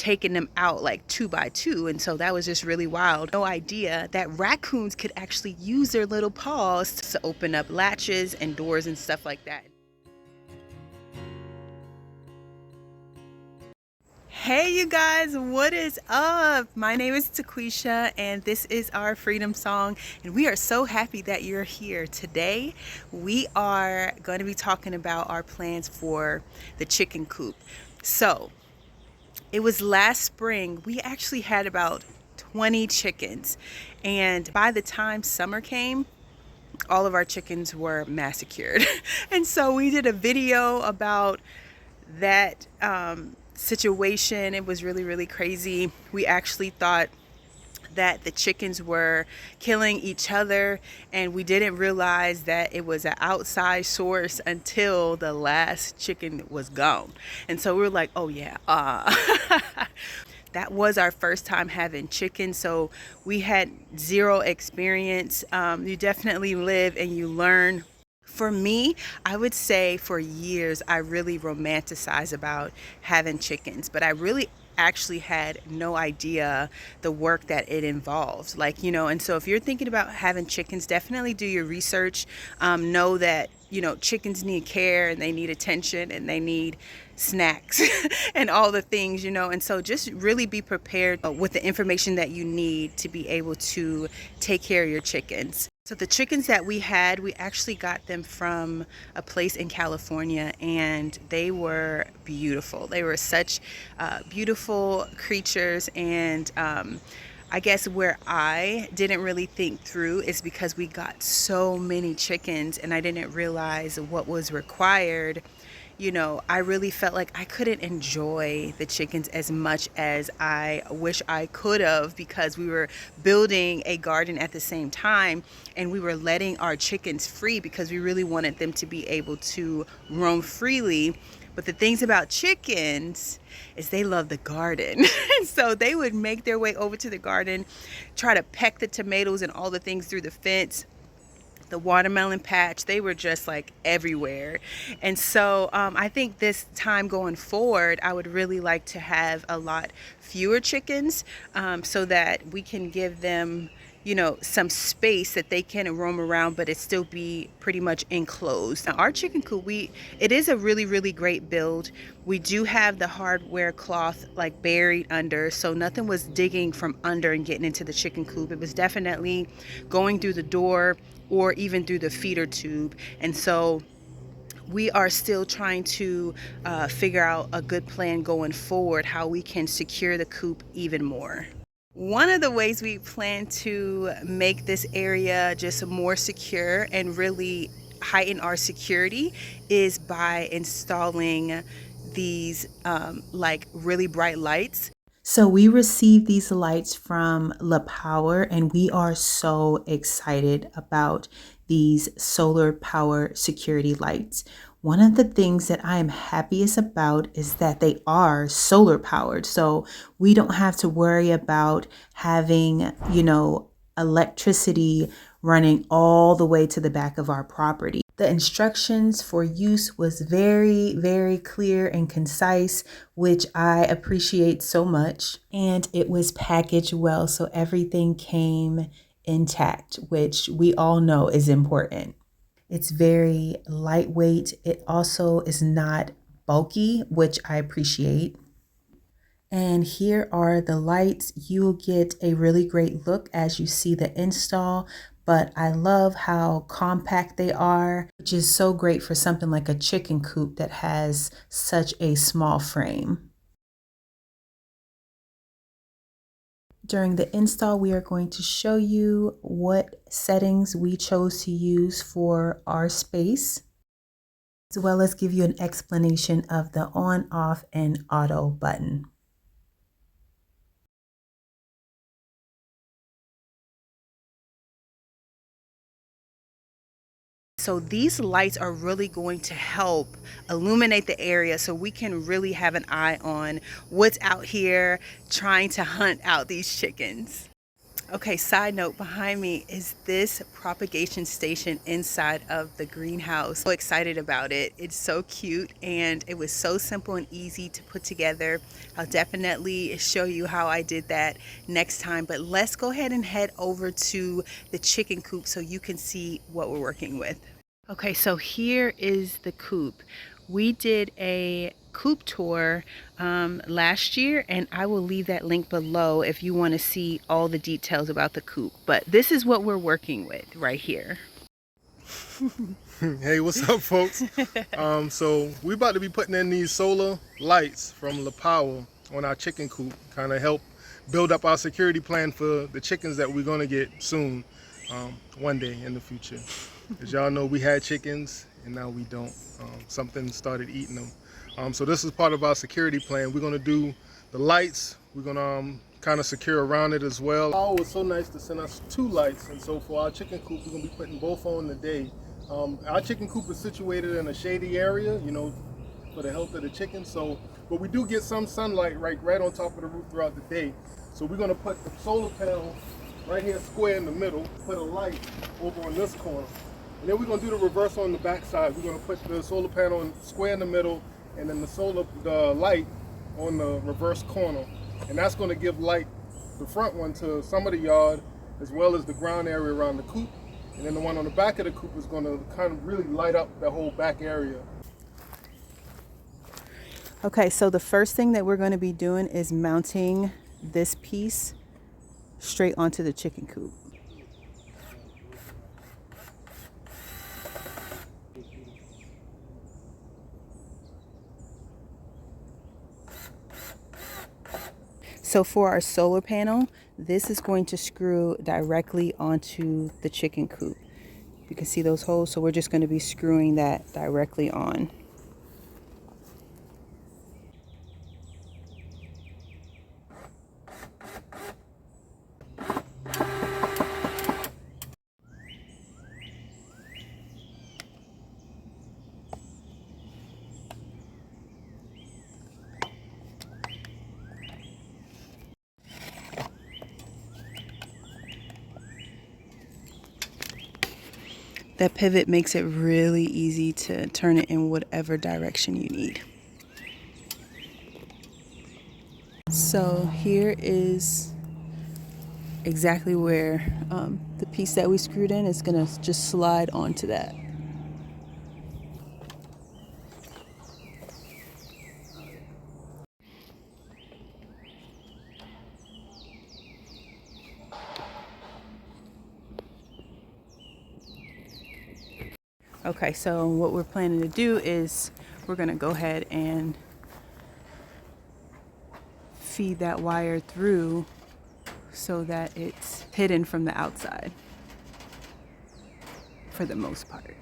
taking them out like 2 by 2. And so that was just really wild. No idea that raccoons could actually use their little paws to open up latches and doors and stuff like that. Hey you guys, what is up? My name is Taquisha and this is our Freedom Song, and we are so happy that you're here. Today we are going to be talking about our plans for the chicken coop. So it was last spring, we actually had about 20 chickens, and by the time summer came, all of our chickens were massacred. And so we did a video about that situation. It was really crazy. We actually thought that the chickens were killing each other, and we didn't realize that it was an outside source until the last chicken was gone. And so we were like, oh yeah, that was our first time having chicken, so we had zero experience. You definitely live and you learn. For me, I would say for years I really romanticized about having chickens, but I really actually had no idea the work that it involves. Like, you know, and so if you're thinking about having chickens, definitely do your research. Know that, you know, chickens need care and they need attention and they need snacks and all the things, you know, and so just really be prepared with the information that you need to be able to take care of your chickens. So the chickens that we had, we actually got them from a place in California, and they were beautiful. They were such beautiful creatures, and I guess where I didn't really think through is because we got so many chickens and I didn't realize what was required. You know, I really felt like I couldn't enjoy the chickens as much as I wish I could have, because we were building a garden at the same time and we were letting our chickens free because we really wanted them to be able to roam freely. But the things about chickens is they love the garden. And so they would make their way over to the garden, try to peck the tomatoes and all the things through the fence, the watermelon patch. They were just like everywhere. And so I think this time going forward, I would really like to have a lot fewer chickens, so that we can give them, you know, some space that they can roam around, but it still be pretty much enclosed. Now our chicken coop, it is a really great build. We do have the hardware cloth like buried under, so nothing was digging from under and getting into the chicken coop. It was definitely going through the door or even through the feeder tube. And so we are still trying to figure out a good plan going forward, how we can secure the coop even more. One of the ways we plan to make this area just more secure and really heighten our security is by installing these like really bright lights. So we received these lights from Lepower, and we are so excited about these solar power security lights. One of the things that I am happiest about is that they are solar powered. So we don't have to worry about having, you know, electricity running all the way to the back of our property. The instructions for use was very clear and concise, which I appreciate so much. And it was packaged well, so everything came intact, which we all know is important. It's very lightweight. It also is not bulky, which I appreciate. And here are the lights. You'll get a really great look as you see the install, but I love how compact they are, which is so great for something like a chicken coop that has such a small frame. During the install, we are going to show you what settings we chose to use for our space, as well as give you an explanation of the on, off, and auto button. So these lights are really going to help illuminate the area so we can really have an eye on what's out here trying to hunt out these chickens. Okay, side note, behind me is this propagation station inside of the greenhouse. So excited about it. It's so cute and it was so simple and easy to put together. I'll definitely show you how I did that next time, but let's go ahead and head over to the chicken coop so you can see what we're working with. Okay, so here is the coop. We did a coop tour last year, and I will leave that link below if you want to see all the details about the coop. But this is what we're working with right here. Hey, what's up, folks? So we're about to be putting in these solar lights from Lepower on our chicken coop, kind of help build up our security plan for the chickens that we're going to get soon, one day in the future. As y'all know, we had chickens and now we don't. Something started eating them. So this is part of our security plan. We're going to do the lights. We're going to kind of secure around it as well. Oh, it was so nice to send us 2 lights, and so for our chicken coop, we're going to be putting both on today. Our chicken coop is situated in a shady area, you know, for the health of the chickens. So, but we do get some sunlight right on top of the roof throughout the day. So we're going to put the solar panel right here square in the middle, put a light over on this corner. And then we're going to do the reverse on the back side. We're going to put the solar panel square in the middle and then the light on the reverse corner. And that's going to give light, the front one, to some of the yard as well as the ground area around the coop. And then the one on the back of the coop is going to kind of really light up the whole back area. Okay, so the first thing that we're going to be doing is mounting this piece straight onto the chicken coop. So for our solar panel, this is going to screw directly onto the chicken coop. You can see those holes, so we're just going to be screwing that directly on. That pivot makes it really easy to turn it in whatever direction you need. So here is exactly where the piece that we screwed in is going to just slide onto that. Okay, so what we're planning to do is we're going to go ahead and feed that wire through so that it's hidden from the outside for the most part.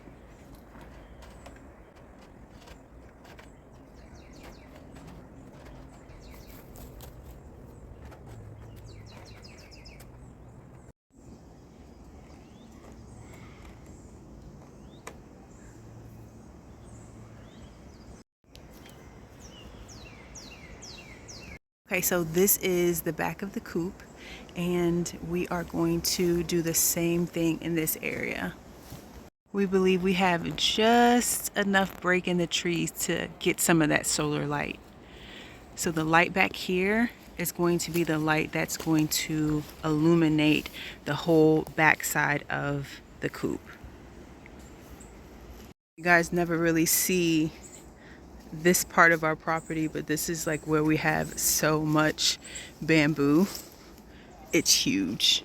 Okay, so this is the back of the coop, and we are going to do the same thing in this area. We believe we have just enough break in the trees to get some of that solar light. So the light back here is going to be the light that's going to illuminate the whole back side of the coop. You guys never really see this part of our property, but this is like where we have so much bamboo. It's huge.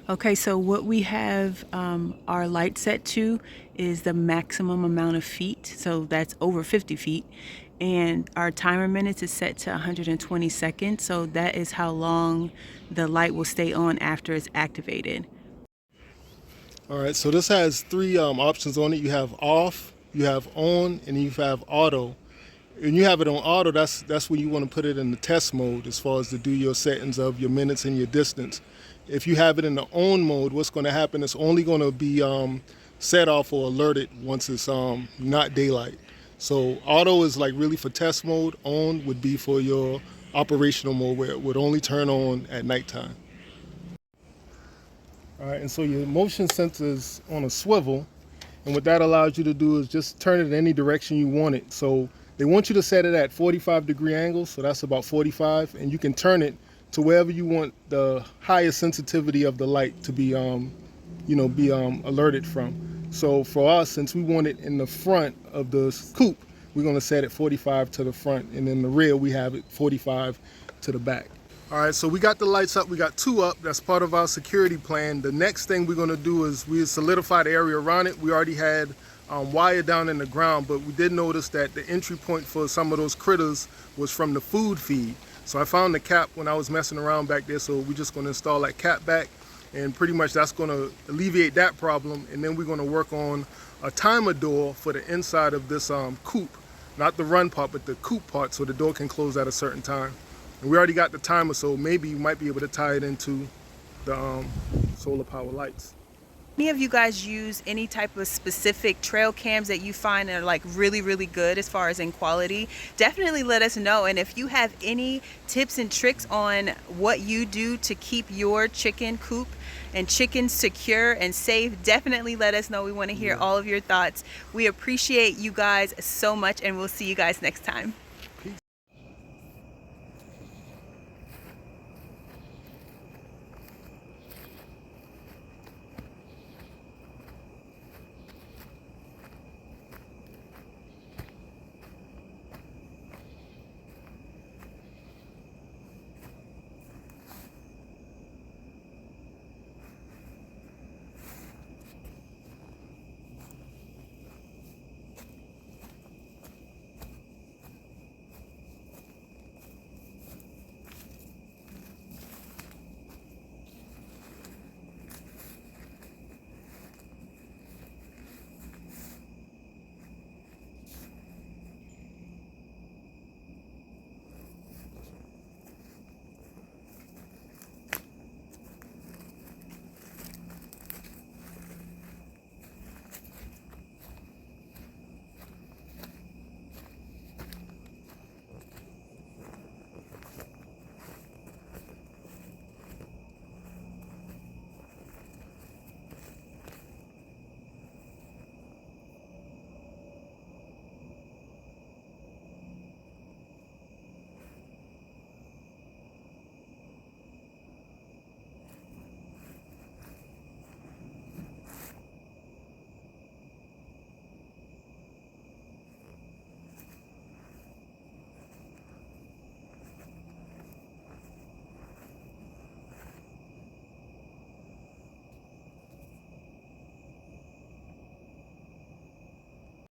Okay, so what we have our light set to is the maximum amount of feet, so that's over 50 feet. And our timer minutes is set to 120 seconds, so that is how long the light will stay on after it's activated. All right, so this has three options on it. You have off, you have on, and you have auto. And you have it on auto, that's when you want to put it in the test mode as far as to do your settings of your minutes and your distance. If you have it in the on mode, what's going to happen is only going to be set off or alerted once it's not daylight. So auto is like really for test mode. On would be for your operational mode where it would only turn on at nighttime. All right, and so your motion sensor is on a swivel, and what that allows you to do is just turn it in any direction you want it. So they want you to set it at 45-degree angles, so that's about 45, and you can turn it to wherever you want the highest sensitivity of the light to be, alerted from. So for us, since we want it in the front of the coupe, we're going to set it 45 to the front, and in the rear we have it 45 to the back. All right, so we got the lights up. We got two up. That's part of our security plan. The next thing we're going to do is we solidify the area around it. We already had wire down in the ground, but we did notice that the entry point for some of those critters was from the food feed. So I found the cap when I was messing around back there, so we're just going to install that cap back, and pretty much that's going to alleviate that problem. And then we're going to work on a timer door for the inside of this coupe, not the run part, but the coupe part, so the door can close at a certain time. And we already got the timer, so maybe you might be able to tie it into the solar power lights. Any of you guys use any type of specific trail cams that you find are like really, really good as far as in quality? Definitely let us know. And if you have any tips and tricks on what you do to keep your chicken coop and chickens secure and safe, definitely let us know. We want to hear all of your thoughts. We appreciate you guys so much, and we'll see you guys next time.